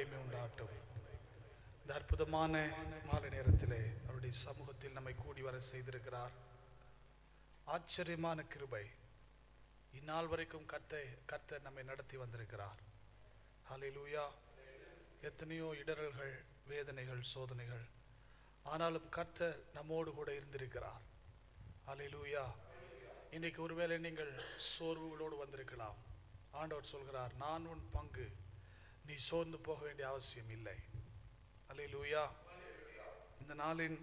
மகிமை உண்டாகட்டும். இந்த அற்புதமான மாலை நேரத்திலே அவருடைய சமூகத்தில் நம்மை கூடி வர செய்திருக்கிறார். ஆச்சரியமான கிருபை. இந்நாள் வரைக்கும் கர்த்தர் நம்மை நடத்தி வந்திருக்கிறார். ஹல்லேலூயா. எத்தனையோ இடரல்கள், வேதனைகள், சோதனைகள், ஆனாலும் கர்த்தர் நம்மோடு கூட இருந்திருக்கிறார். ஹல்லேலூயா. இன்றைக்கு ஒருவேளை நீங்கள் சோர்வுகளோடு வந்திருக்கலாம். ஆண்டவர் சொல்கிறார், நான் உன் பங்கு, நீ சோர்ந்து போக வேண்டிய அவசியம் இல்லை. ஹல்லேலூயா. இந்த நாளின்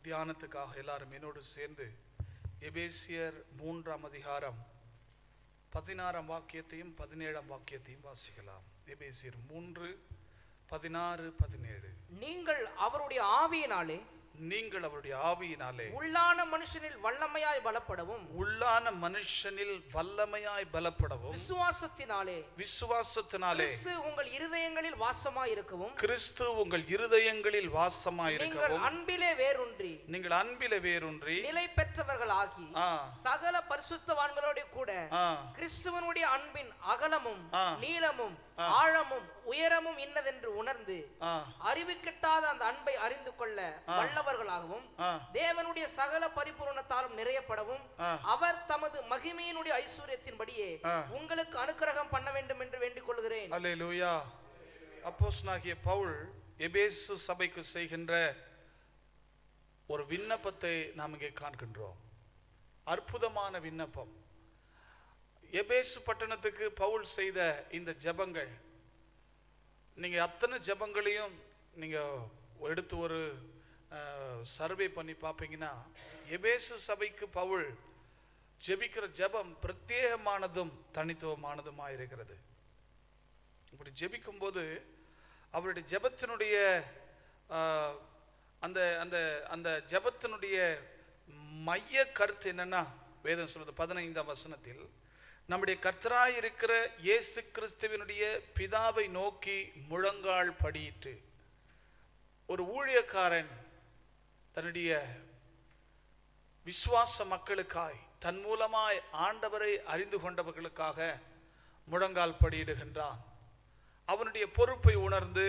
தியானத்துக்காக எல்லாரும் என்னோடு சேர்ந்து எபேசியர் 3ஆம் அதிகாரம் 16ஆம் வாக்கியத்தையும் 17ஆம் வாக்கியத்தையும் வாசிக்கலாம். எபேசியர் 3:16-17. நீங்கள் அவருடைய ஆவியினாலே உள்ளான மனுஷனில் வல்லமையாய் பலப்படவும் விசுவாசத்தினாலே கிறிஸ்து உங்கள் இருதயங்களில் வாசமாயிருக்கவும் நீங்கள் அன்பிலே வேரூன்றி நிலை பெற்றவர்களாகி சகல பரிசுத்தவான்களோடு கூட கிறிஸ்துவனுடைய அன்பின் அகலமும் நீளமும் ஆழமும் உயரமும் இன்னதென்று உணர்ந்து அறிவு கெட்டாத அந்த அன்பை அறிந்து கொள்ள வல்லவர்களாகவும் தேவனுடைய சகல பரிபூரணத்தாலும் நிறையப்படவும் அவர் தமது மகிமையினுடைய ஐஸ்வர்யத்தின்படியே உங்களுக்கு அனுக்கிரகம் பண்ண வேண்டும் என்று வேண்டிக் கொள்கிறேன். அல்லேலூயா. அப்போஸ்தலனாகிய பவுல் எபேசு சபைக்கு செய்கின்ற ஒரு விண்ணப்பத்தை நாம் இங்கே காண்கின்றோம். அற்புதமான விண்ணப்பம். எபேசு பட்டணத்துக்கு பவுல் செய்த இந்த ஜெபங்கள், நீங்க அத்தனை ஜெபங்களையும் நீங்க எடுத்து ஒரு சர்வே பண்ணி பார்ப்பீங்கன்னா, எபேசு சபைக்கு பவுல் ஜெபிக்கிற ஜெபம் பிரத்யேகமானதும் தனித்துவமானதுமாக இருக்கிறது. இப்படி ஜெபிக்கும் போது அவருடைய ஜெபத்தினுடைய அந்த அந்த அந்த ஜெபத்தினுடைய மைய கருத்து என்னன்னா, வேதம் சொல்றது 15ஆம் வசனத்தில், நம்முடைய கர்த்தராய் இருக்கிற இயேசு கிறிஸ்துவினுடைய பிதாவை நோக்கி முழங்கால் படியிட்டு. ஒரு ஊழியக்காரன் தன்னுடைய விசுவாச மக்களுக்காய், தன் மூலமாய் ஆண்டவரை அறிந்து கொண்டவர்களுக்காக முழங்கால் படியிடுகின்றான். அவனுடைய பொறுப்பை உணர்ந்து,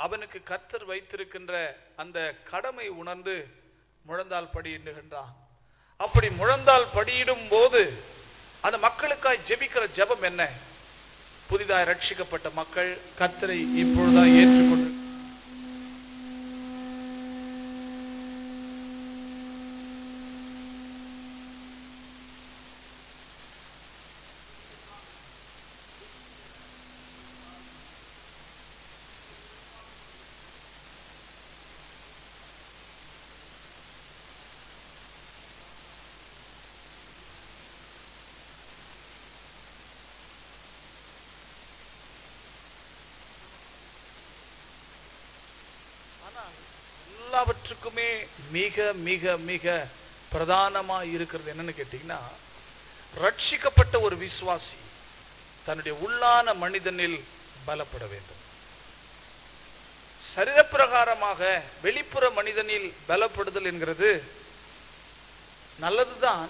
அவனுக்கு கர்த்தர் வைத்திருக்கின்ற அந்த கடமை உணர்ந்து முழந்தால் படியிடுகின்றான். அப்படி முழந்தால் படியிடும் போது அந்த மக்களுக்காய் ஜெபிக்கிற ஜெபம் என்ன? புதிதாக ரட்சிக்கப்பட்ட மக்கள் கர்த்தரை இப்பொழுதுதான் ஏற்றுக்கொண்டு எல்லாவற்றுக்குமே மிக மிக மிக பிரதானமா இருக்கிறது என்னன்னு கேட்டீங்கன்னா, ரட்சிக்கப்பட்ட ஒரு விசுவாசி தன்னுடைய உள்ளான மனிதனில் பலப்பட வேண்டும். சரீரப்பிரகாரமாக வெளிப்புற மனிதனில் பலப்படுதல் என்கிறது நல்லதுதான்.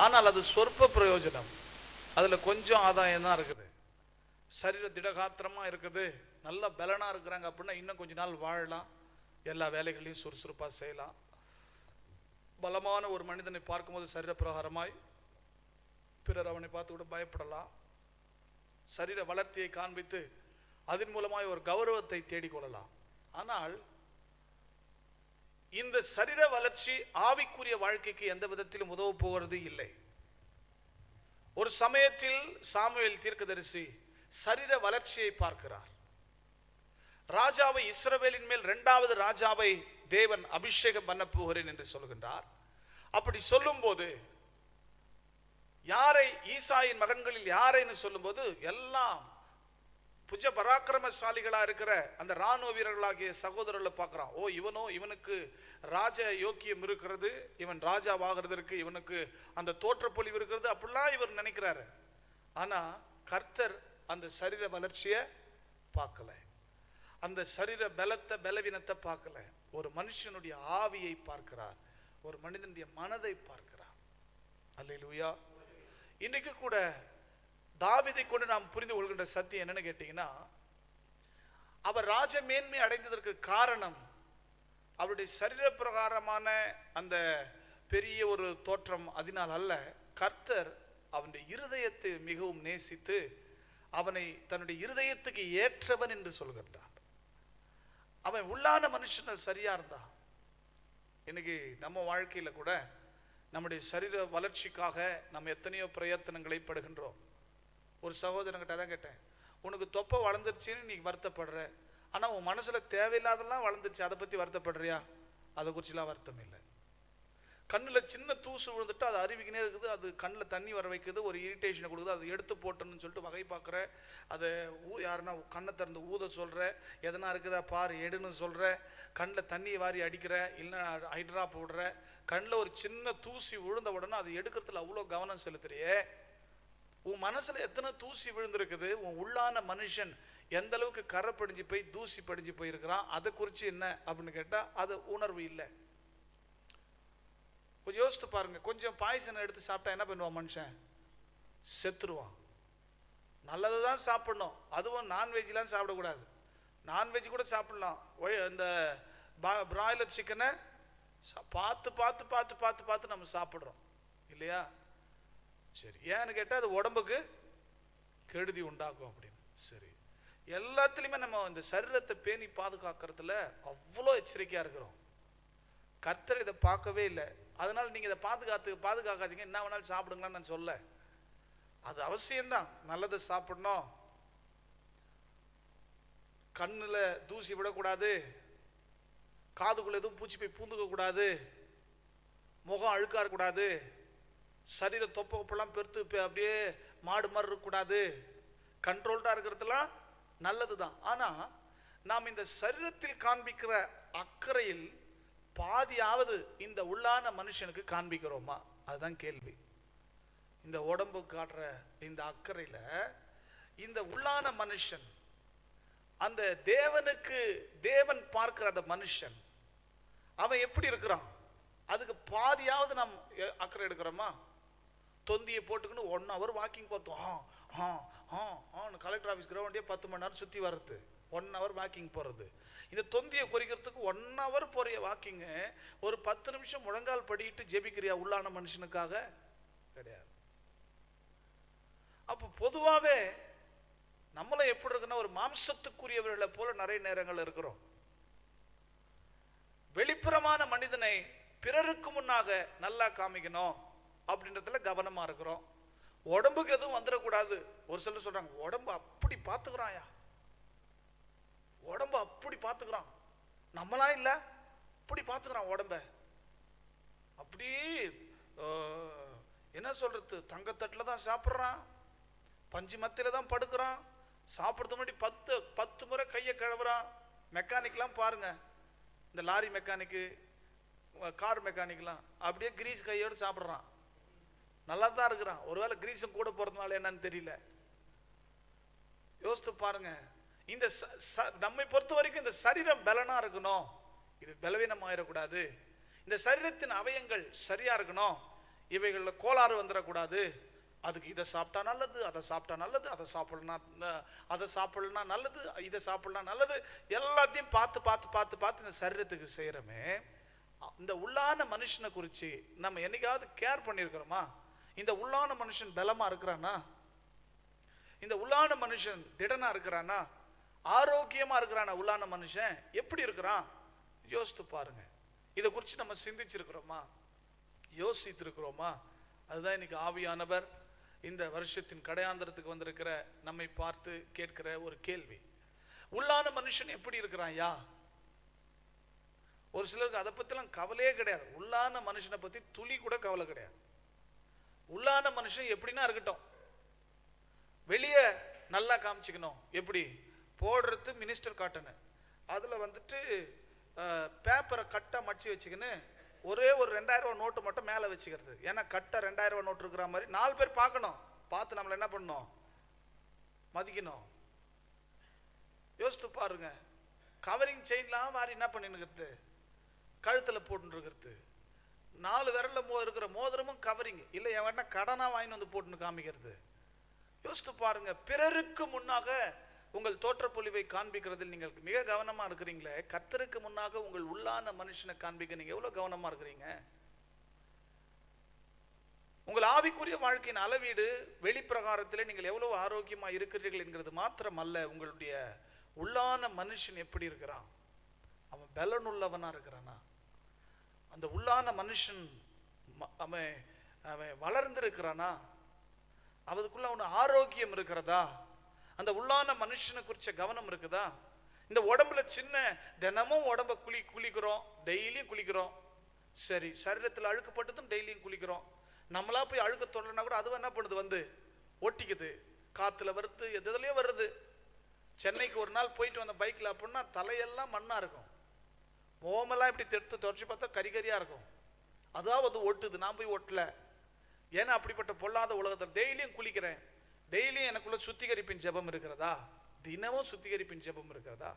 ஆனால் அது சொற்ப பிரயோஜனம். அதுல கொஞ்சம் ஆதாயம் தான் இருக்குது. சரீர திடகாத்திரமா இருக்குது, நல்ல பலனா இருக்கிறாங்க அப்படின்னா இன்னும் கொஞ்ச நாள் வாழலாம், எல்லா வேலைகளையும் சுறுசுறுப்பாக செய்யலாம். பலமான ஒரு மனிதனை பார்க்கும்போது சரீரப்பிரகாரமாய் பிறர் அவனை பார்த்து கூட பயப்படலாம். சரீர வளர்ச்சியை காண்பித்து அதன் மூலமாய் ஒரு கௌரவத்தை தேடிக்கொள்ளலாம். ஆனால் இந்த சரீர வளர்ச்சி ஆவிக்குரிய வாழ்க்கைக்கு எந்த விதத்திலும் உதவ போகிறது இல்லை. ஒரு சமயத்தில் சாமுவேல் தீர்க்கதரிசி சரீர வளர்ச்சியை பார்க்கிறார். ராஜாவை, இஸ்ரவேலின் மேல் 2வது ராஜாவை தேவன் அபிஷேகம் பண்ண போகிறேன் என்று சொல்கின்றார். அப்படி சொல்லும் போது யாரை, ஈசாயின் மகன்களில் யாரைன்னு சொல்லும் போது எல்லாம் புஜ பராக்கிரமசாலிகளா இருக்கிற அந்த ராணுவ வீரர்களாகிய சகோதரர்களை பார்க்கிறான். ஓ, இவனுக்கு ராஜ யோக்கியம் இருக்கிறது, இவன் ராஜாவாகிறதற்கு இவனுக்கு அந்த தோற்றப்பொழிவு இருக்கிறது, அப்படிலாம் இவர் நினைக்கிறாரு. ஆனா கர்த்தர் அந்த சரீர வளர்ச்சியை பார்க்கல, அந்த சரீர பலவீனத்தை பார்க்கல. ஒரு மனுஷனுடைய ஆவியை பார்க்கிறார், ஒரு மனிதனுடைய மனதை பார்க்கிறார். அல்லேலூயா. இன்றைக்கு கூட தாவீதை கொண்டு நாம் புரிந்து கொள்கின்ற சத்தியம் என்னன்னு கேட்டீங்கன்னா, அவர் ராஜ மேன்மை அடைந்ததற்கு காரணம் அவருடைய சரீர பிரகாரமான அந்த பெரிய ஒரு தோற்றம் அதனால் அல்ல. கர்த்தர் அவனுடைய இருதயத்தை மிகவும் நேசித்து அவனை தன்னுடைய இருதயத்துக்கு ஏற்றவன் என்று சொல்கின்றார். அவன் உள்ளான மனுஷன் சரியா இருந்தா, இன்னைக்கு நம்ம வாழ்க்கையில கூட நம்முடைய சரீர வளர்ச்சிக்காக நம்ம எத்தனையோ பிரயத்தனங்களை படுகின்றோம். ஒரு சகோதரன்கிட்ட தான் கேட்டேன், உனக்கு தொப்பை வளர்ந்துருச்சுன்னு நீ வருத்தப்படுற, ஆனா உன் மனசுல தேவையில்லாதெல்லாம் வளர்ந்துருச்சு, அதை பத்தி வருத்தப்படுறியா? அதை குறிச்சுலாம் வருத்தம் இல்லை. கண்ணுல சின்ன தூசு விழுந்துட்டு அது அருவிக்கினே இருக்குது, அது கண்ணில் தண்ணி வர வைக்குது, ஒரு இரிட்டேஷனை கொடுக்குது, அதை எடுத்து போட்டணும்னு சொல்லிட்டு வகை பார்க்குற, அதை யாருன்னா கண்ணை திறந்து ஊத சொல்ற, எதனா இருக்குதா பாரு எடுன்னு சொல்ற, கண்ணில் தண்ணியை வாரி அடிக்கிற, இல்லைன்னா ஹைட்ராப் விடுற, கண்ணில் ஒரு சின்ன தூசி விழுந்த உடனே அதை எடுக்கிறதுல அவ்வளோ கவனம் செலுத்துறியே. உன் மனசுல எத்தனை தூசி விழுந்திருக்குது, உன் உள்ளான மனுஷன் எந்த அளவுக்கு கரை படிஞ்சு போய் தூசி படிஞ்சு போயிருக்கிறான், அதை குறித்து என்ன அப்படின்னு கேட்டா அது உணர்வு இல்லை. கொஞ்சம் யோசித்து பாருங்க. கொஞ்சம் பாய்சனை எடுத்து சாப்பிட்டா என்ன பண்ணுவான் மனுஷன்? செத்துருவான். நல்லது தான் சாப்பிடணும், அதுவும் நான்வெஜ்லாம் சாப்பிடக்கூடாது. நான்வெஜ் கூட சாப்பிடலாம், இந்த பிராய்லர் சிக்கனை பார்த்து பார்த்து பார்த்து பார்த்து பார்த்து நம்ம சாப்பிட்றோம் இல்லையா? சரி, ஏன்னு கேட்டால் அது உடம்புக்கு கெடுதி உண்டாக்கும் அப்படின்னு. சரி, எல்லாத்துலேயுமே நம்ம இந்த சரீரத்தை பேணி பாதுகாக்கிறதுல அவ்வளோ எச்சரிக்கையாக இருக்கிறோம். கர்த்தர் இதை பார்க்கவே இல்லை. அதனால நீங்கள் இதை பாதுகாக்காதீங்க, என்ன வேணாலும் சாப்பிடுங்களான்னு நான் சொல்ல. அது அவசியம்தான், நல்லதை சாப்பிடணும், கண்ணில் தூசி விடக்கூடாது, காதுக்குள்ள எதுவும் பூச்சி போய் பூந்துக்க கூடாது, முகம் அழுக்கா இருக்கக்கூடாது, சரீர தொப்பெல்லாம் பெருத்து அப்படியே மாடு மாதிரி இருக்கக்கூடாது, கண்ட்ரோல்டா இருக்கிறதுலாம் நல்லது தான். ஆனா நாம் இந்த சரீரத்தில் காண்பிக்கிற அக்கறையில் பாதியாவது இந்த உள்ளான மனுஷனுக்கு காண்பிக்கிறோமா? அதுதான் கேள்வி. இந்த உடம்பு காட்டுற இந்த அக்கறையில இந்த உள்ளான மனுஷன், அந்த தேவன் பார்க்கிற அந்த மனுஷன் அவன் எப்படி இருக்கிறான், அதுக்கு பாதியாவது நாம் அக்கறை எடுக்கிறோமா? தொந்தியை போட்டுக்கின்னு 1 hour வாக்கிங் பார்த்தோம், கலெக்டர் ஆஃபீஸ் கிரவுண்டே 10 மணி நேரம் சுற்றி வர்றது, 1 hour வாக்கிங் போகிறது. இந்த தொந்தியை குறிக்கிறதுக்கு 1 hour போறிய வாக்கிங்கு ஒரு 10 நிமிஷம் முழங்கால் படிட்டு ஜெபிக்கிறியா உள்ளான மனுஷனுக்காக? கிடையாது. அப்போ பொதுவாகவே நம்மளும் எப்படி இருக்குன்னா ஒரு மாம்சத்துக்குரியவர்களை போல நிறைய நேரங்கள் இருக்கிறோம். வெளிப்புறமான மனிதனை பிறருக்கு முன்னாக நல்லா காமிக்கணும் அப்படின்றதுல கவனமா இருக்கிறோம். உடம்புக்கு எதுவும் வந்துடக்கூடாது. ஒரு சிலர் சொல்றாங்க, உடம்பு அப்படி பார்த்துக்கிறாயா, உடம்பு அப்படி பார்த்துக்கிறான், நம்மளா இல்ல அப்படி பார்த்துக்கிறான் உடம்ப, அப்படி என்ன சொல்றது, தங்கத்தட்டில் தான் சாப்பிட்றான், பஞ்சு மத்தியில தான் படுக்கிறான், சாப்பிட்றது முன்னாடி 10 முறை கையை கழுவுறான். மெக்கானிக்லாம் பாருங்க, இந்த லாரி மெக்கானிக்கு, கார் மெக்கானிக்லாம் அப்படியே கிரீஸ் கையோடு சாப்பிட்றான், நல்லா தான் இருக்கிறான். ஒருவேளை கிரீஸும் கூட போறதுனால என்னன்னு தெரியல. யோசித்து பாருங்க. இந்த நம்மை பொறுத்த வரைக்கும் இந்த சரீரம் பலனா இருக்கணும், இது பலவீனம் ஆயிடக்கூடாது, இந்த சரீரத்தின் அவயங்கள் சரியா இருக்கணும், இவைகள்ல கோளாறு வந்துடக்கூடாது, அதுக்கு இதை சாப்பிட்டா நல்லது, அதை சாப்பிட்டா நல்லது, அதை சாப்பிடலாம் நல்லது, இதை சாப்பிடலாம் நல்லது, எல்லாத்தையும் பார்த்து பார்த்து பார்த்து பார்த்து இந்த சரீரத்துக்கு செய்யறமே. இந்த உள்ளான மனுஷனை குறித்து நம்ம என்னைக்காவது கேர் பண்ணியிருக்கிறோமா? இந்த உள்ளான மனுஷன் பலமா இருக்கிறானா? இந்த உள்ளான மனுஷன் திடனா இருக்கிறானா? ஆரோக்கியமா இருக்கிறானா? உள்ளான மனுஷன் எப்படி இருக்கிறான்? யோசித்து பாருங்க. இதை குறித்து நம்ம சிந்திச்சிருக்கிறோமா? யோசித்திருக்கிறோமா? அதுதான் இன்னைக்கு ஆவியானவர் இந்த வருஷத்தின் கடையாந்திரத்துக்கு வந்திருக்கிற நம்மை பார்த்து கேட்கிற ஒரு கேள்வி. உள்ளான மனுஷன் எப்படி இருக்கிறான் யா? ஒரு சிலருக்கு அதை பத்திலாம் கவலையே கிடையாது. உள்ளான மனுஷனை பத்தி துளி கூட கவலை கிடையாது. உள்ளான மனுஷன் எப்படின்னா இருக்கட்டும், வெளியே நல்லா காமிச்சுக்கணும், எப்படி போடுறது மினிஸ்டர் காட்டனு, அதுல வந்துட்டு பேப்பரை கட்டை மடிச்சு வச்சுக்கின்னு ஒரே ஒரு 2000 ரூபாய் நோட்டு மட்டும் மேலே வச்சுக்கிறது. ஏன்னா கட்டை 2000 ரூபாய் நோட்டு இருக்கிற மாதிரி 4 பேர் பார்க்கணும், பார்த்து நம்மளை என்ன பண்ணணும், மதிக்கணும். யோசித்து பாருங்க. கவரிங் செயின்லாம் மாதிரி என்ன பண்ணிருக்கிறது, கழுத்தில் போட்டுருக்கிறது, 4 விரல்ல இருக்கிற மோதிரமும் கவரிங் இல்லை, எவனா கடனா வாங்கி வந்து போட்டுன்னு காமிக்கிறது. யோசித்து பாருங்க. பிறருக்கு முன்னாக உங்கள் தோற்றப்பொழிவை காண்பிக்கிறதில் நீங்கள் மிக கவனமா இருக்கிறீங்களே, கர்த்தருக்கு முன்னாக உங்கள் உள்ளான மனுஷனை காண்பிக்க நீங்க எவ்வளவு கவனமா இருக்கிறீங்க? உங்கள் ஆவிக்குரிய வாழ்க்கையின் அளவீடு வெளிப்பிரகாரத்திலே நீங்கள் எவ்வளவு ஆரோக்கியமா இருக்கிறீர்கள் என்கிறது மாத்திரம் அல்ல, உங்களுடைய உள்ளான மனுஷன் எப்படி இருக்கிறான், அவன் பலனுள்ளவனா இருக்கிறானா, அந்த உள்ளான மனுஷன் அவன் அவன் வளர்ந்திருக்கிறானா, அவனுக்குள்ள அவனு ஆரோக்கியம் இருக்கிறதா, அந்த உள்ளான மனுஷனை குறிச்ச கவனம் இருக்குதா? இந்த உடம்புல சின்ன தினமும் உடம்ப குளிக்கிறோம், டெய்லியும் குளிக்கிறோம், சரி சரீரத்தில் அழுக்கப்பட்டதும் டெய்லியும் குளிக்கிறோம், நம்மளா போய் அழுக்க தொடரனா கூட அது என்ன பண்ணுது, வந்து ஒட்டிக்குது, காத்துல வருது, எதுலயோ வருது. சென்னைக்கு ஒரு நாள் போயிட்டு வந்த பைக்ல அப்படின்னா தலையெல்லாம் மண்ணா இருக்கும், மோமெல்லாம் இப்படி தொடச்சி பார்த்தா கரிகரியா இருக்கும், அதாவது ஒட்டுது. நான் போய் ஒட்டல, ஏன்னா அப்படிப்பட்ட பொல்லாத உலகத்தில் டெய்லியும் குளிக்கிறேன், டெய்லியும் எனக்குள்ள சுத்திகரிப்பின் ஜெபம் இருக்கிறதா, தினமும் சுத்திகரிப்பின் ஜெபம் இருக்கிறதா?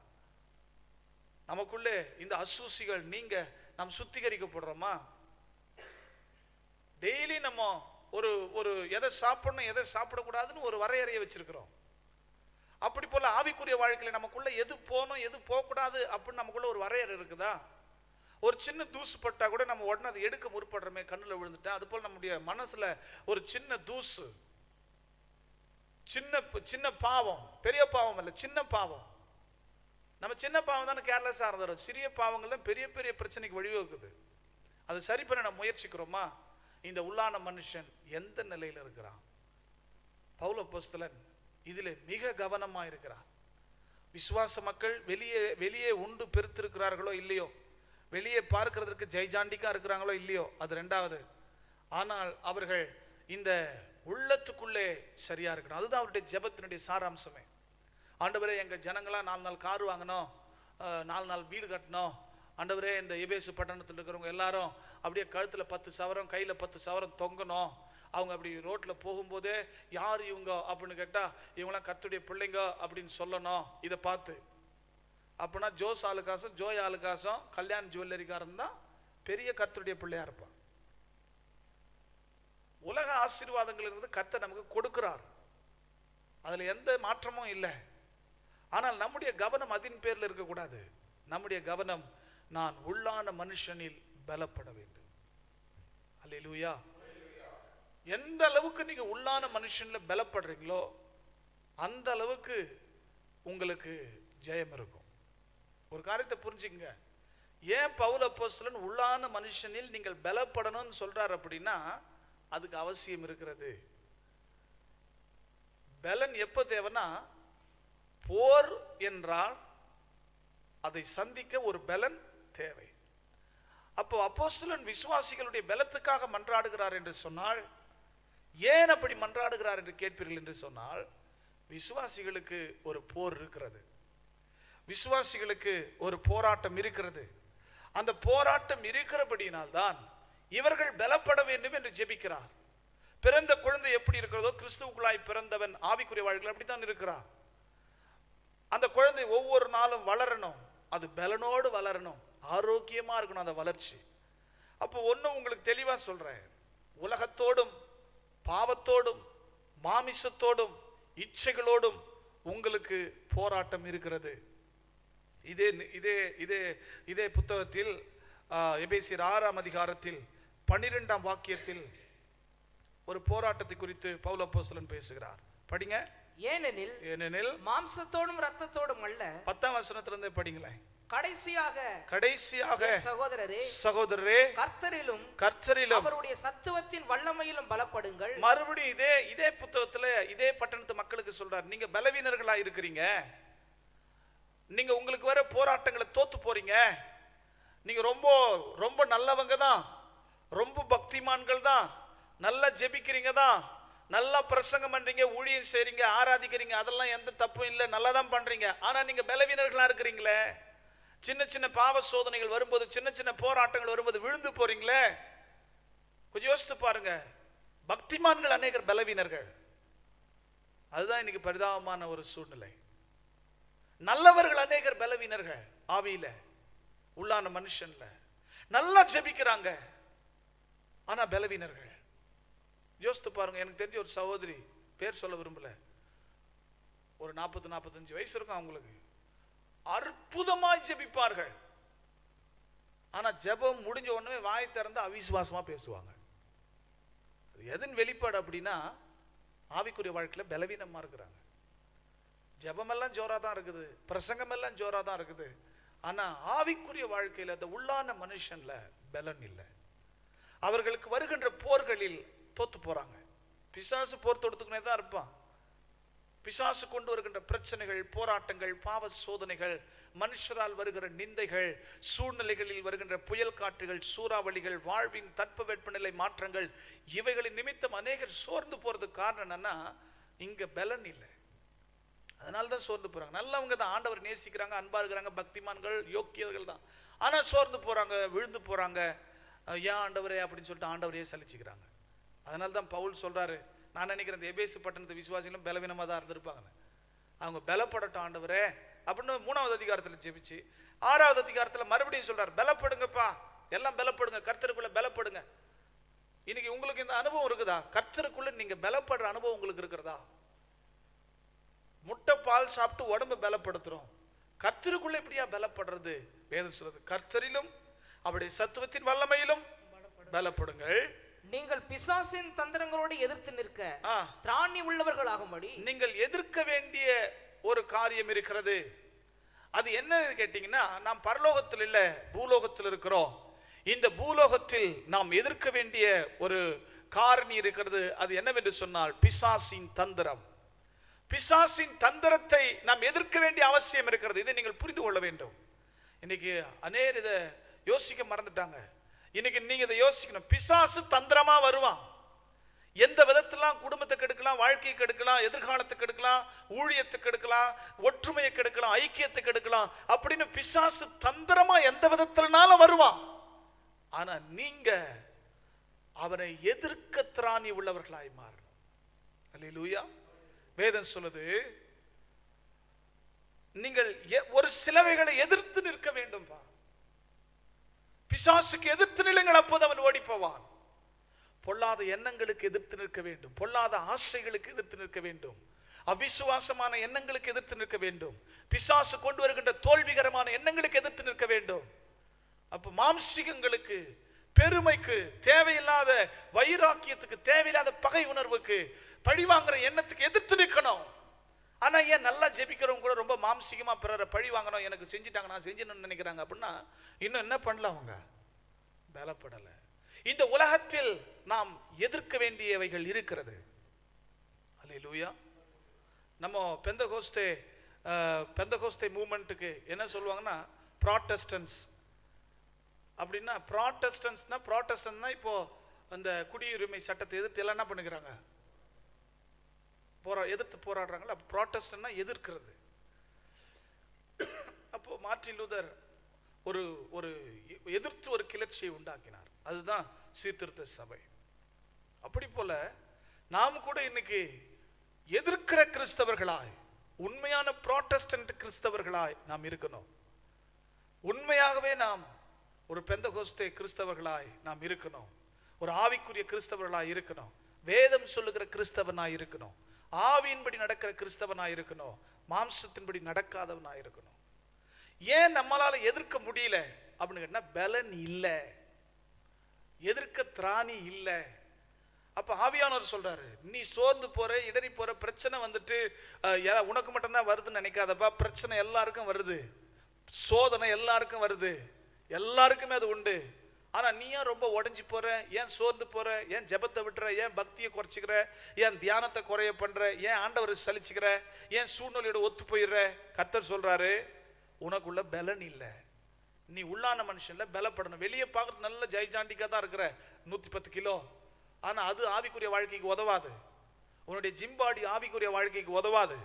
நமக்குள்ளே இந்த அசூசிகள் நீங்க நாம் சுத்திகரிக்கப்படுறோமா? டெய்லி நம்ம ஒரு ஒரு எதை சாப்பிடணும் எதை சாப்பிடக்கூடாதுன்னு ஒரு வரையறையை வச்சிருக்கிறோம். அப்படி போல ஆவிக்குரிய வாழ்க்கையில நமக்குள்ள எது போகணும் எது போகக்கூடாது அப்படின்னு நமக்குள்ள ஒரு வரையறை இருக்குதா? ஒரு சின்ன தூசு பட்டா கூட நம்ம உடனே அதை எடுக்க முற்படுறோமே, கண்ணுல விழுந்துட்டா. அது போல நம்முடைய மனசுல ஒரு சின்ன தூசு, சின்ன சின்ன பாவம், பெரிய பாவம் அல்ல, சின்ன பாவம். நம்ம சின்ன பாவம் தானே கேர்லெஸ்ஸா இருந்தோம், சிறிய பாவங்கள் தான் பெரிய பெரிய பிரச்சனைக்கு வழிவகுக்குது. அதை சரி பண்ண நம்ம முயற்சிக்கிறோமா? இந்த உள்ளான மனுஷன் எந்த நிலையில் இருக்கிறான்? பவுல் அப்போஸ்தலன் இதிலே மிக கவனமா இருக்கிறார். விசுவாச மக்கள் வெளியே வெளியே உண்டு பெருத்திருக்கிறார்களோ இல்லையோ, வெளியே பார்க்கிறதுக்கு ஜெய்ஜாண்டிக்கா இருக்கிறாங்களோ இல்லையோ, அது ரெண்டாவது. ஆனால் அவர்கள் இந்த உள்ளத்துக்குள்ளே சரியா இருக்கணும். அதுதான் அவருடைய ஜெபத்தினுடைய சாராம்சமே. ஆண்டவரே, எங்க ஜனங்களா 4 நாள் கார் வாங்கணும், 4 நாள் வீடு கட்டணும். ஆண்டவரே, இந்த எபேசு பட்டணத்தில் இருக்கிறவங்க எல்லாரும் அப்படியே கழுத்துல 10 சவரம் கையில 10 சவரம் தொங்கணும். அவங்க அப்படி ரோட்ல போகும்போதே யார் இவங்க அப்படின்னு கேட்டா இவங்களாம் கர்த்தருடைய பிள்ளைங்க அப்படின்னு சொல்லணும். இதை பார்த்து அப்படின்னா ஜோஸ் ஆளுக்காசம் ஜோய் ஆளுக்காசம் கல்யாண் ஜுவல்லரிக்காரன் தான் பெரிய கர்த்தருடைய பிள்ளையா இருப்பான். உலக ஆசீர்வாதங்கள் இருந்து கர்த்தர் நமக்கு கொடுக்கிறார், அதுல எந்த மாற்றமும் இல்லை. ஆனால் நம்முடைய கவனம் அதன் பேர்ல இருக்கக்கூடாது. நம்முடைய கவனம், நான் உள்ளான மனுஷனில் பலப்பட வேண்டும். அல்லேலூயா. எந்த அளவுக்கு நீங்க உள்ளான மனுஷன்ல பலப்படுறீங்களோ அந்த அளவுக்கு உங்களுக்கு ஜெயம் இருக்கும். ஒரு காரியத்தை புரிஞ்சுங்க, ஏன் பவுல் அப்போஸ்தலன் உள்ளான மனுஷனில் நீங்கள் பலப்படணும்னு சொல்றார் அப்படின்னா அதுக்கு அவசியம் இருக்கிறது. பலன் எப்ப தேவைன்னா, போர் என்றால் அதை சந்திக்க ஒரு பலன் தேவை. அப்போ அப்போஸ்தலன் விசுவாசிகளுடைய பலத்துக்காக மன்றாடுகிறார் என்று சொன்னால், ஏன் அப்படி மன்றாடுகிறார் என்று கேட்பீர்கள் என்று சொன்னால், விசுவாசிகளுக்கு ஒரு போர் இருக்கிறது, விசுவாசிகளுக்கு ஒரு போராட்டம் இருக்கிறது. அந்த போராட்டம் இருக்கிறபடியினால்தான் இவர்கள் பலப்பட வேண்டும் என்று ஜெபிக்கிறார். பிறந்த குழந்தை எப்படி இருக்கிறதோ, கிறிஸ்துவுக்குள்ளாய் பிறந்தவன் ஆவிக்குரிய வாழ்க்கையில் அப்படித்தான் இருக்கிறார். அந்த குழந்தை ஒவ்வொரு நாளும் வளரணும், அது பலனோடு வளரணும், ஆரோக்கியமா இருக்கணும் அந்த வளர்ச்சி. அப்போ ஒன்னும் உங்களுக்கு தெளிவா சொல்றேன், உலகத்தோடும் பாவத்தோடும் மாமிசத்தோடும் இச்சைகளோடும் உங்களுக்கு போராட்டம் இருக்கிறது. இதே இதே இதே இதே புத்தகத்தில் எபேசியர் 6ஆம் அதிகாரத்தில் 12ஆம் வாக்கியத்தில் ஒரு போராட்டத்தை குறித்து பவுல் அப்போஸ்தலன் பேசுகிறார். படிங்க. ஏனெனில் மாம்சத்தோடும் இரத்தத்தோடும் அல்ல. 10ஆம் வசனத்திலிருந்து படிங்களேன். கடைசியாக சகோதரரே கர்த்தரிலும் அவருடைய சத்துவத்தின் வல்லமையிலும் பலப்படுங்கள். மறுபடியும் இதே புத்தகத்துல இதே பட்டணத்து மக்களுக்கு சொல்றார், நீங்க பலவீனர்களா இருக்கிறீங்க, நீங்க உங்களுக்கு வர போராட்டங்களை தோத்து போறீங்க, நீங்க ரொம்ப ரொம்ப நல்லவங்க தான், ரொம்ப பக்திமான்கள் தான், நல்லா ஜெபிக்கிறீங்க தான், நல்லா பிரசங்கம் பண்றீங்க, ஊழியம் செய்றீங்க, ஆராதிக்கிறீங்க, அதெல்லாம் எந்த தப்பும் இல்லை, நல்லா தான் பண்றீங்க. ஆனா நீங்க பலவீனர்களா இருக்கிறீங்களே, சின்ன சின்ன பாவ சோதனைகள் வரும்போது, சின்ன சின்ன போராட்டங்கள் வரும்போது விழுந்து போறீங்களே. கொஞ்சம் யோசித்து பாருங்க. பக்திமான்கள் அநேகர் பலவீனர்கள். அதுதான் இன்னைக்கு பரிதாபமான ஒரு சூழ்நிலை. நல்லவர்கள் அநேகர் பலவீனர்கள், ஆவியில உள்ளான மனுஷன்ல நல்லா ஜெபிக்கிறாங்க, ஆனா பலவீனர்கள். யோசித்து பாருங்க. எனக்கு தெரிஞ்ச ஒரு சகோதரி, பேர் சொல்ல விரும்பல, ஒரு 40-45 வயசு இருக்கும் அவங்களுக்கு. அற்புதமாய் ஜெபிப்பார்கள். ஆனா ஜெபம் முடிஞ்ச உடனே வாய் திறந்து அவிசுவாசமா பேசுவாங்க. எதன் வெளிப்பாடு அப்படின்னா ஆவிக்குரிய வாழ்க்கையில பலவீனமா இருக்கிறாங்க. ஜெபமெல்லாம் ஜோரா தான் இருக்குது, பிரசங்கம் எல்லாம் ஜோரா தான் இருக்குது. ஆனா ஆவிக்குரிய வாழ்க்கையில அந்த உள்ளான மனுஷன்ல பலன் இல்லை. அவர்களுக்கு வருகின்ற போர்களில் தோத்து போறாங்க. பிசாசு போர் தொடுத்துக்கினே தான் இருப்பான். பிசாசு கொண்டு வருகின்ற பிரச்சனைகள், போராட்டங்கள், பாவ சோதனைகள், மனுஷரால் வருகிற நிந்தைகள், சூழ்நிலைகளில் வருகின்ற புயல் காற்றுகள், சூறாவளிகள், வாழ்வின் தட்பவெப்பநிலை மாற்றங்கள், இவைகளின் நிமித்தம் அநேகர் சோர்ந்து போறதுக்கு காரணம் என்னன்னா இங்க பலன் இல்லை. அதனால்தான் சோர்ந்து போறாங்க. நல்லவங்க தான், ஆண்டவர் நேசிக்கிறாங்க, அன்பா இருக்கிறாங்க, பக்திமான்கள், யோக்கியர்கள் தான். ஆனா சோர்ந்து போறாங்க, விழுந்து போறாங்க. ஏன் ஆண்டவரே அப்படின்னு சொல்லிட்டு ஆண்டவரையே சலிச்சுக்கிறாங்க. அதனால தான் பவுல் சொல்றாரு, நான் நினைக்கிறேன் இந்த எபேசு பட்டணத்து விசுவாசிகளும் பலவீனமா தான் இருந்திருப்பாங்க. அவங்க பலப்படட்டும் ஆண்டவரே அப்படின்னு 3வது அதிகாரத்துல ஜெபிச்சு 6வது அதிகாரத்துல மறுபடியும் சொல்றாரு, பலப்படுங்கப்பா, எல்லாம் பலப்படுங்க, கர்த்தருக்குள்ள பலப்படுங்க. இன்னைக்கு உங்களுக்கு இந்த அனுபவம் இருக்குதா? கர்த்தருக்குள்ள நீங்க பலப்படுற அனுபவம் உங்களுக்கு இருக்கிறதா? முட்டை பால் சாப்பிட்டு உடம்பு பலப்படுத்துறோம், கர்த்தருக்குள்ள எப்படியா பலப்படுறது? வேதம் சொல்றது, கர்த்தரிலும் அவருடைய சத்துவத்தின் வல்லமையிலும் பலப்படுங்கள். நீங்கள் பிசாசின் தந்திரங்களோடு எதிர்த்து நிற்க திராணி உள்ளவர்களாகும்படி நீங்கள் எதிர்க்க வேண்டிய ஒரு காரியம் இருக்கிறது. அது என்ன கேட்டீங்கன்னா, நாம் பரலோகத்தில் இல்ல, பூலோகத்தில் இருக்கிறோம். இந்த பூலோகத்தில் நாம் எதிர்க்க வேண்டிய ஒரு காரணி இருக்கிறது. அது என்னவென்று சொன்னால் பிசாசின் தந்திரம். பிசாசின் தந்திரத்தை நாம் எதிர்க்க வேண்டிய அவசியம் இருக்கிறது. இதை நீங்கள் புரிந்து கொள்ள வேண்டும். இன்னைக்கு அநேகர் இதை யோசிக்க மறந்துட்டாங்க. இன்னைக்கு நீங்க இதை யோசிக்கணும். பிசாசு தந்திரமா வருவான். எந்த விதத்திலாம் குடும்பத்தை கெடுக்கலாம், வாழ்க்கையை கெடுக்கலாம், எதிர்காலத்தை கெடுக்கலாம், ஊழியத்தை கெடுக்கலாம், ஒற்றுமையை கெடுக்கலாம், ஐக்கியத்தை கெடுக்கலாம் அப்படின்னு பிசாசு தந்திரமா எந்த விதத்தினாலும் வருவான். ஆனா நீங்க அவனை எதிர்க்க திராணி உள்ளவர்களாய் மாறணும். அல்லேலூயா. வேதம் சொல்லுது, நீங்கள் ஒரு சிலவைகளை எதிர்த்து நிற்க வேண்டும். பிசாசுக்கு எதிர்த்து நில்லுங்கள், அப்போது அவன் ஓடி போவான். பொல்லாத எண்ணங்களுக்கு எதிர்த்து நிற்க வேண்டும், பொல்லாத ஆசைகளுக்கு எதிர்த்து நிற்க வேண்டும், அவிசுவாசமான எண்ணங்களுக்கு எதிர்த்து நிற்க வேண்டும், பிசாசு கொண்டு வருகின்ற தோல்விகரமான எண்ணங்களுக்கு எதிர்த்து நிற்க வேண்டும். அப்ப மாம்சிகங்களுக்கு, பெருமைக்கு, தேவையில்லாத வைராக்கியத்துக்கு, தேவையில்லாத பகை உணர்வுக்கு, பழிவாங்குற எண்ணத்துக்கு எதிர்த்து நிற்கணும். ஆனா ஏன் நல்லா ஜெபிக்கிறவங்க கூட ரொம்ப மாம்சிகமா பிறரை பழி வாங்கணும், எனக்கு செஞ்சுட்டாங்க, நான் செஞ்சணும்னு நினைக்கிறாங்க அப்படின்னா இன்னும் என்ன பண்ணல? அவங்க பலப்படல. இந்த உலகத்தில் நாம் எதிர்க்க வேண்டியவைகள் இருக்கிறது. அல்லேலூயா. நம்ம பெந்தகோஸ்தே மூவ்மெண்ட்டுக்கு என்ன சொல்லுவாங்கன்னா ப்ராட்டஸ்டன்ஸ் அப்படின்னா, ப்ராட்டஸ்டன்ட்னா இப்போ அந்த குடியுரிமை சட்டத்தை எதிர்த்து எல்லாம் என்ன பண்ணுகிறாங்க? எதிர்த்து போராடுறாங்களா? ப்ராட்டஸ்டன்ட்னா எதிர்க்கிறது. அப்போ மார்ட்டின் லூதர் ஒரு எதிர்த்து ஒரு கிளர்ச்சியை உண்டாக்கினார். அதுதான் சீர்திருத்த சபை. அப்படி போல நாம் கூட இன்னைக்கு எதிர்க்கிற கிறிஸ்தவர்களாய், உண்மையான ப்ராட்டஸ்டன்ட் கிறிஸ்தவர்களாய் நாம் இருக்கணும். உண்மையாகவே நாம் ஒரு பெந்தகோஸ்தே கிறிஸ்தவர்களாய் நாம் இருக்கணும். ஒரு ஆவிக்குரிய கிறிஸ்தவர்களாய் இருக்கணும். வேதம் சொல்லுகிற கிறிஸ்தவனாய் இருக்கணும். ஆவியின்படி நடக்கிற கிறிஸ்தவனாய் இருக்கணும். மாம்சத்தின்படி நடக்காதவனாய் இருக்கணும். ஏன் நம்மளால எதிர்க்க முடியல அப்படின்னு கேட்டா, பலன் இல்லை, எதிர்க்க திராணி இல்லை. அப்ப ஆவியானவர் சொல்றாரு, நீ சோர்ந்து போற, இடறி போற, பிரச்சனை வந்துட்டு உனக்கு மட்டும்தான் வருதுன்னு நினைக்காதப்பா. பிரச்சனை எல்லாருக்கும் வருது, சோதனை எல்லாருக்கும் வருது, எல்லாருக்குமே அது உண்டு. ஆனா நீ ஏன் ரொம்ப உடஞ்சி போற? ஏன் சோர்ந்து போற? ஏன் ஜெபத்தை விட்டுற? ஏன் பக்தியை குறைச்சிக்கிற? ஏன் தியானத்தை குறைய பண்ற? ஏன் ஆண்டவரை சலிச்சுக்கிற? ஏன் சூழ்நிலையோட ஒத்து போயிடுற? கர்த்தர் சொல்றாரு, உனக்குள்ள பலன் இல்லை. நீ உள்ளான மனுஷன்ல பலப்படணும். வெளியே பார்க்கறது நல்ல ஜெய்ஜாண்டிக்கா தான் இருக்கிற, 110 கிலோ. ஆனா அது ஆவிக்குரிய வாழ்க்கைக்கு உதவாது. உன்னுடைய ஜிம்பாடி ஆவிக்குரிய வாழ்க்கைக்கு உதவாது.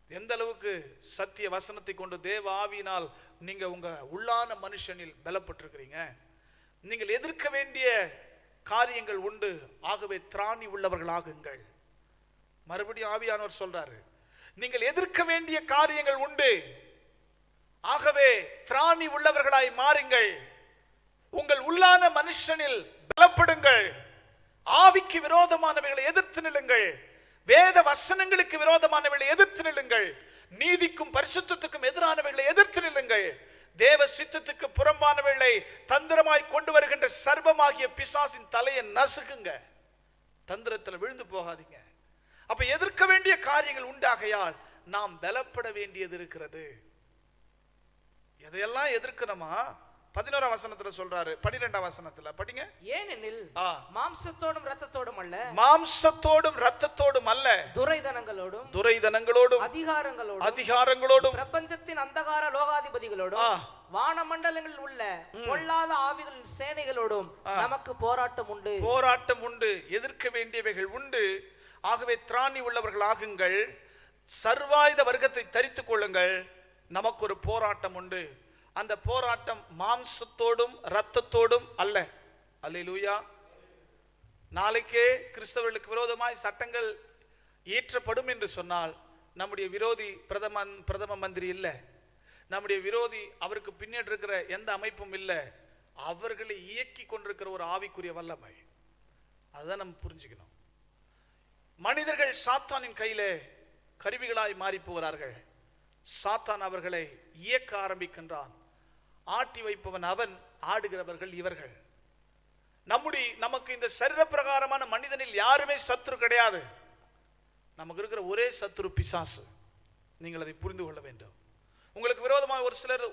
எந்த அளவுக்கு சத்திய வசனத்தை கொண்டு தேவ ஆவியினால் நீங்க உங்க உள்ளான மனுஷனில் பலப்பட்டிருக்கிறீங்க. நீங்கள் எதிர்க்க வேண்டிய காரியங்கள் உண்டு. ஆகவே திராணி உள்ளவர்களாகுங்கள். மறுபடியும் ஆவியானவர் சொல்றாரு, நீங்கள் எதிர்க்க வேண்டிய காரியங்கள் உண்டு. ஆகவே திராணி உள்ளவர்களாய் மாறுங்கள். உங்கள் உள்ளான மனுஷனில் பலப்படுங்கள். ஆவிக்கு விரோதமானவைகளை எதிர்த்து நில்லுங்கள். வேத வசனங்களுக்கு விரோதமானவர்களை எதிர்த்து நில்லுங்கள். நீதிக்கும் பரிசுத்தத்துக்கும் எதிரானவர்களை எதிர்த்து நில்லுங்கள். தேவ சித்தத்துக்கு புறம்பானவர்களை தந்திரமாய் கொண்டு வருகின்ற சர்வமாகிய பிசாசின் தலையை நசுக்குங்க. தந்திரத்தில் விழுந்து போகாதீங்க. அப்ப எதிர்க்க வேண்டிய காரியங்கள் உண்டாகையால் நாம் பலப்பட வேண்டியது இருக்கிறது. எதையெல்லாம் எதிர்க்கணுமா? 11ஆம் வசனத்துல சொல்றாரு. 12ஆம் வசனத்துல படிங்க. ஏனெனில் மாம்சத்தோடும் இரத்தத்தோடும் அல்ல, மாம்சத்தோடும் இரத்தத்தோடும் அல்ல, துரைதனங்களோடும் அதிகாரங்களோடும் பிரபஞ்சத்தின் அந்தகார லோகாதிபதிகளோடும் வானமண்டலங்களில் உள்ள பொல்லாத ஆவிகளின் சேனைகளோடும் நமக்கு போராட்டம் உண்டு. எதிர்க்க வேண்டியவைகள் உண்டு. ஆகவே திராணி உள்ளவர்கள் ஆகுங்கள். சர்வாயுத வர்க்கத்தை தரித்துக் கொள்ளுங்கள். நமக்கு ஒரு போராட்டம் உண்டு. அந்த போராட்டம் மாம்சத்தோடும் இரத்தத்தோடும் அல்ல. அல்லேலூயா. நாளைக்கே கிறிஸ்தவர்களுக்கு விரோதமாய் சட்டங்கள் இயற்றப்படும் என்று சொன்னால் நம்முடைய விரோதி பிரதம மந்திரி இல்லை, நம்முடைய விரோதி அவருக்கு பின்னாடி இருக்கிற எந்த அமைப்பும் இல்லை, அவர்களை இயக்கி கொண்டிருக்கிற ஒரு ஆவிக்குரிய வல்லமை. அதுதான் நம்ம புரிஞ்சுக்கணும். மனிதர்கள் சாத்தானின் கையிலே கருவிகளாய் மாறி போகிறார்கள். சாத்தான் அவர்களை இயக்க ஆரம்பிக்கின்றான். ஆட்டி வைப்பவன் அவன், ஆடுகிறவர்கள் இவர்கள். நமக்கு இந்த சரீர பிரகாரமான மனிதனில் யாருமே சத்துரு கிடையாது. நமக்கு இருக்கிற ஒரே சத்துரு பிசாசு. நீங்கள் அதை புரிந்து கொள்ள வேண்டும். உங்களுக்கு விரோதமாக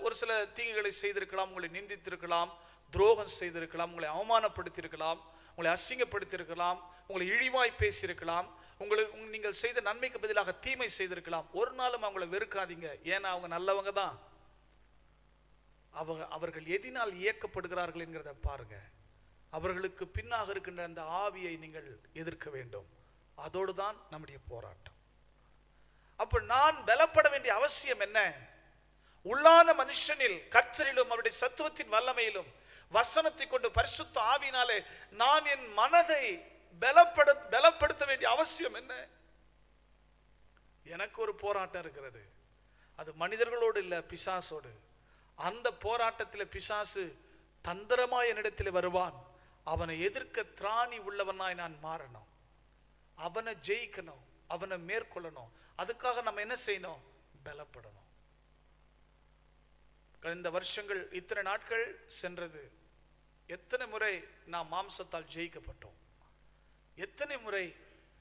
ஒரு சில தீங்குகளை செய்திருக்கலாம், உங்களை நிந்தித்திருக்கலாம், துரோகம் செய்திருக்கலாம், உங்களை அவமானப்படுத்தியிருக்கலாம், உங்களை அசிங்கப்படுத்தியிருக்கலாம், உங்களை இழிவாய் பேசியிருக்கலாம், நீங்கள் செய்த நன்மைக்கு பதிலாக தீமை செய்திருக்கலாம். ஒரு நாளும் அவங்களை வெறுக்காதீங்க. ஏன்னா அவங்க நல்லவங்க தான். அவர்கள் எதினால் இயக்கப்படுகிறார்கள் என்கிறத பாருங்க. அவர்களுக்கு பின்னாக இருக்கின்ற அந்த ஆவியை நீங்கள் எதிர்க்க வேண்டும். அதோடு தான் நம்முடைய போராட்டம். அப்ப நான் பலப்பட வேண்டிய அவசியம் என்ன? உள்ளான மனுஷனில் கர்த்தரிலும் அவருடைய சத்துவத்தின் வல்லமையிலும் வசனத்தை கொண்டு பரிசுத்த ஆவியினாலே நான் என் மனதை பலப்படுத்த வேண்டிய அவசியம் என்ன? எனக்கு ஒரு போராட்டம் இருக்கிறது. அது மனிதர்களோடு இல்ல, பிசாசோடு. அந்த போராட்டத்தில் பிசாசு தந்திரமாய் என்னிடத்தில் வருவான். அவனை எதிர்க்க திராணி உள்ளவனாய் நான் மாறணும். அவனை ஜெயிக்கணும், அவனை மேற்கொள்ளணும். அதுக்காக நம்ம என்ன செய்யணும்? பலப்படணும். இந்த வருஷங்கள் இத்தனை நாட்கள் சென்றது. எத்தனை முறை நாம் மாம்சத்தால் ஜெயிக்கப்பட்டோம்? எத்தனை முறை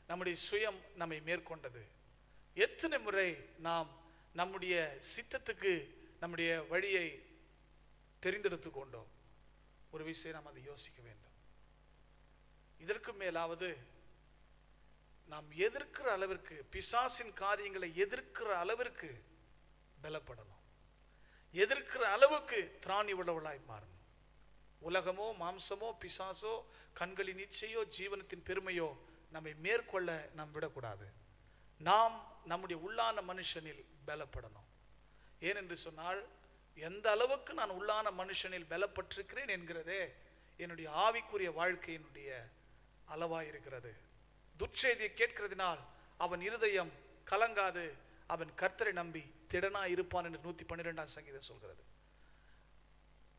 நம்முடைய சுயம் நம்மை மேற்கொண்டது? எத்தனை முறை நாம் நம்முடைய சித்தத்துக்கு நம்முடைய வழியை தெரிந்தெடுத்து கொண்டோம்? ஒரு விஷயம் நாம் அதை யோசிக்க வேண்டும். இதற்கு மேலாவது நாம் எதிர்க்கிற அளவிற்கு, பிசாசின் காரியங்களை எதிர்க்கிற அளவிற்கு பலப்படணும். எதிர்க்கிற அளவுக்கு திராணி உள்ளவளாய் மாறணும். உலகமோ மாம்சமோ பிசாசோ கண்களின் இச்சையோ ஜீவனத்தின் பெருமையோ நம்மை மேற்கொள்ள நாம் விடக்கூடாது. நாம் நம்முடைய உள்ளான மனுஷனில் பலப்படணும். ஏனென்று சொன்னால், எந்த அளவுக்கு நான் உள்ளான மனுஷனில் பலப்பட்டிருக்கிறேன் என்கிறதே என்னுடைய ஆவிக்குரிய வாழ்க்கையினுடைய அளவாயிருக்கிறது. துர்ச்செய்தியை கேட்கிறதினால் அவன் இருதயம் கலங்காது, அவன் கர்த்தரை நம்பி திடனா இருப்பான் என்று 112ஆம் சங்கீதம் சொல்கிறது.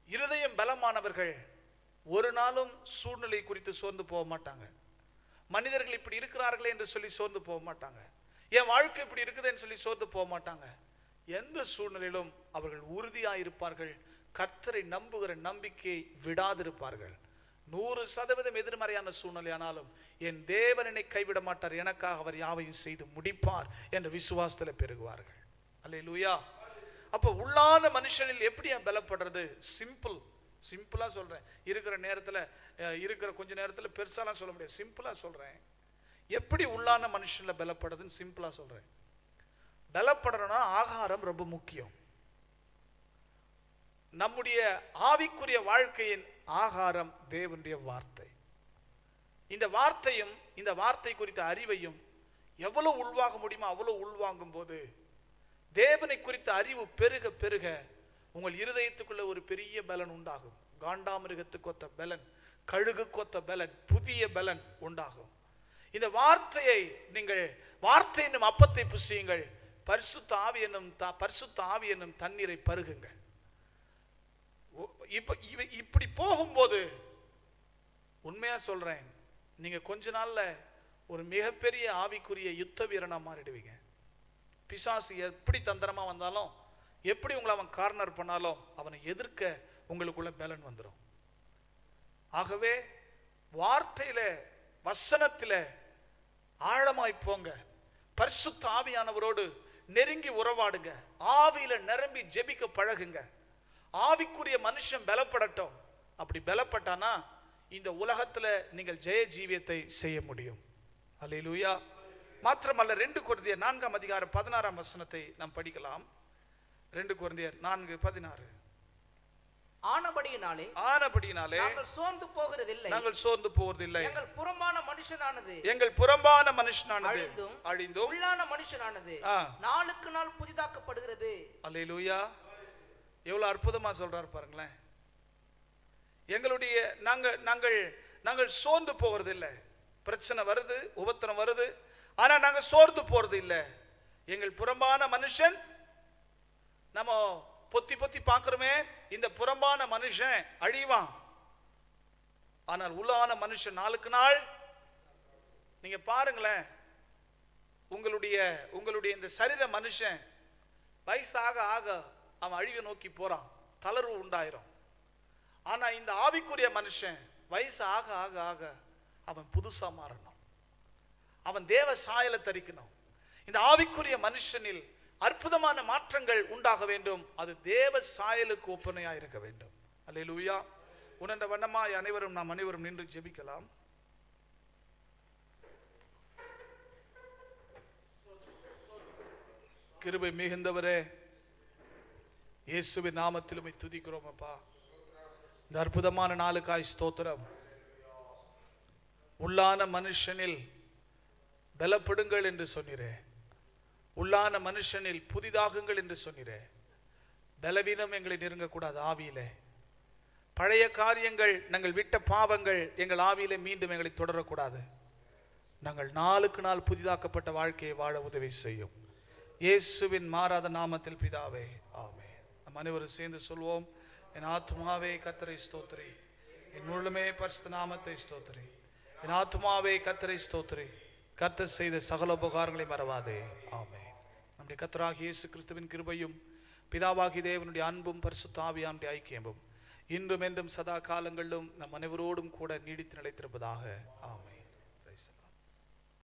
இருதயம் பலமானவர்கள் ஒரு நாளும் சூழ்நிலை குறித்து சோர்ந்து போக மாட்டாங்க. மனிதர்கள் இப்படி இருக்கிறார்களே என்று சொல்லி சோர்ந்து போக மாட்டாங்க. என் வாழ்க்கை இப்படி இருக்குதுன்னு சொல்லி சோர்ந்து போக மாட்டாங்க. எந்த சூழ்நிலையிலும் அவர்கள் உறுதியாக இருப்பார்கள். கர்த்தரை நம்புகிற நம்பிக்கையை விடாதிருப்பார்கள். 100% எதிர்மறையான சூழ்நிலையானாலும் என் தேவன் என்னை கைவிட மாட்டார், எனக்காக அவர் யாவையும் செய்து முடிப்பார் என்ற விசுவாசத்தில் பெருகுவார்கள். அல்லேலூயா. அப்போ உள்ளான மனுஷனில் எப்படி பலப்படுறது? சிம்பிளா சொல்றேன். இருக்கிற கொஞ்ச நேரத்தில் பெருசாலாம் சொல்ல முடியாது. சிம்பிளா சொல்றேன். எப்படி உள்ளான மனுஷன்ல பலப்படுறதுன்னு சிம்பிளா சொல்றேன். பலப்படணும்னா ஆகாரம் ரொம்ப முக்கியம். நம்முடைய ஆவிக்குரிய வாழ்க்கையின் ஆகாரம் தேவனுடைய வார்த்தை. இந்த வார்த்தையும் இந்த வார்த்தை குறித்த அறிவையும் எவ்வளவு உள்வாங்க முடியுமோ அவ்வளவு உள்வாங்கும் போது தேவனை குறித்த அறிவு பெருக பெருக உங்கள் இருதயத்துக்குள்ள ஒரு பெரிய பலன் உண்டாகும். காண்டாமிருகத்துக்கு ஒத்த பலன், கழுகுக்கு ஒத்த பலன், புதிய பலன் உண்டாகும். இந்த வார்த்தையை நீங்கள் வார்த்தை என்னும் அப்பத்தை புசியுங்கள், பரிசுத்த ஆவி என்னும் தண்ணீரை பருகுங்கள். இப்படி போகும்போது உண்மையா சொல்றேன், நீங்க கொஞ்ச நாள்ல ஒரு மிகப்பெரிய ஆவிக்குரிய யுத்த வீரனா மாறிடுவீங்க. பிசாசு எப்படி தந்திரமா வந்தாலும், எப்படி உங்களை அவன் கார்னர் பண்ணாலும், அவனை எதிர்க்க உங்களுக்குள்ள பலன் வந்துடும். ஆகவே வார்த்தையில, வசனத்தில ஆழமாய் போங்க. பரிசுத்த ஆவியானவரோடு நெருங்கி உறவாடுங்க. ஆவியில நிரம்பி ஜெபிக்க பழகுங்க. ஆவிக்குரிய மனுஷன் பலப்படட்டும். அப்படி பலப்பட்டானா இந்த உலகத்துல நீங்கள் ஜெய ஜீவியத்தை செய்ய முடியும். அல்லேலூயா. மாத்திரமல்ல, 2 கொரிந்தியர் 4ஆம் அதிகாரம் 16ஆம் வசனத்தை நாம் படிக்கலாம். 2 கொரிந்தியர் 4:16. ஆனபடியினாலே நாங்கள் சோர்ந்து போகிறதில்லை, எங்கள் புறம்பான மனுஷனானது அழிந்தும் உள்ளான மனுஷனானது நாளுக்கு நாள் புதிதாக்கப்படுகிறது. அல்லேலூயா. எவ்வளவு அற்புதமா சொல்றாரு பாருங்களேன். எங்களுடைய நாங்கள் சோர்ந்து போகிறது இல்லை. பிரச்சனை வருது, உபத்திரம் வருது, ஆனா நாங்க சோர்ந்து போறது இல்லை. எங்கள் புறம்பான மனுஷன், நம்ம பொத்தி பொத்தி பார்க்கிறோமே, இந்த புறம்பான மனுஷன் அழிவான், ஆனால் உள்ளான மனுஷன் நாளுக்கு நாள். நீங்க பாருங்களேன், உங்களுடைய இந்த சரீர மனுஷன் வயசாக ஆக அவன் அழிவை நோக்கி போறான், தளர்வு உண்டாயிரும். ஆனா இந்த ஆவிக்குரிய மனுஷன் வயசு ஆக ஆக ஆக அவன் புதுசா மாறணும், அவன் தேவ சாயலை தரிக்கணும். இந்த ஆவிக்குரிய மனுஷனில் அற்புதமான மாற்றங்கள் உண்டாக வேண்டும். அது தேவ சாயலுக்கு ஒப்பனையா இருக்க வேண்டும். அல்லேலூயா. உணர்ந்த வண்ணமாய் நாம் அனைவரும் நின்று ஜெபிக்கலாம். கிருபை மிகுந்தவரே, இயேசுவின் நாமத்தில் உம்மை துதிக்கிறோம் அப்பா. இந்த அற்புதமான நாளுக்காய் ஸ்தோத்திரம். உள்ளான மனுஷனில் பலப்படுங்கள் என்று சொன்னீரே, உள்ளான மனுஷனில் புதிதாகுங்கள் என்று சொன்னீரே. பலவீனம் எங்களை நெருங்கக்கூடாது. ஆவியிலே பழைய காரியங்கள், நாங்கள் விட்ட பாவங்கள் எங்கள் ஆவியிலே மீண்டும் எங்களை தொடரக்கூடாது. நாங்கள் நாளுக்கு நாள் புதிதாக்கப்பட்ட வாழ்க்கையை வாழ உதவி செய்யும். இயேசுவின் மாறாத நாமத்தில் பிதாவே, ஆமென். நம் அனைவரும் சேர்ந்து சொல்வோம். என் ஆத்துமாவே கர்த்தரை ஸ்தோத்திரி, என் முழுமே பரிசுத்த நாமத்தை ஸ்தோத்திரி. என் ஆத்துமாவே கர்த்தரை ஸ்தோத்திரி, கர்த்தர் செய்த சகல உபகாரங்களை மறவாதே. ஆமென். நம்முடைய கர்த்தராகிய இயேசு கிறிஸ்துவின் கிருபையும் பிதாவாகிய தேவனுடைய அன்பும் பரிசுத்த ஆவியானுடைய ஐக்கியமும் இன்றும் என்றும் சதா காலங்களிலும் நம் அனைவரோடும் கூட நீடித்து நிலைத்திருப்பதாக. ஆமென்.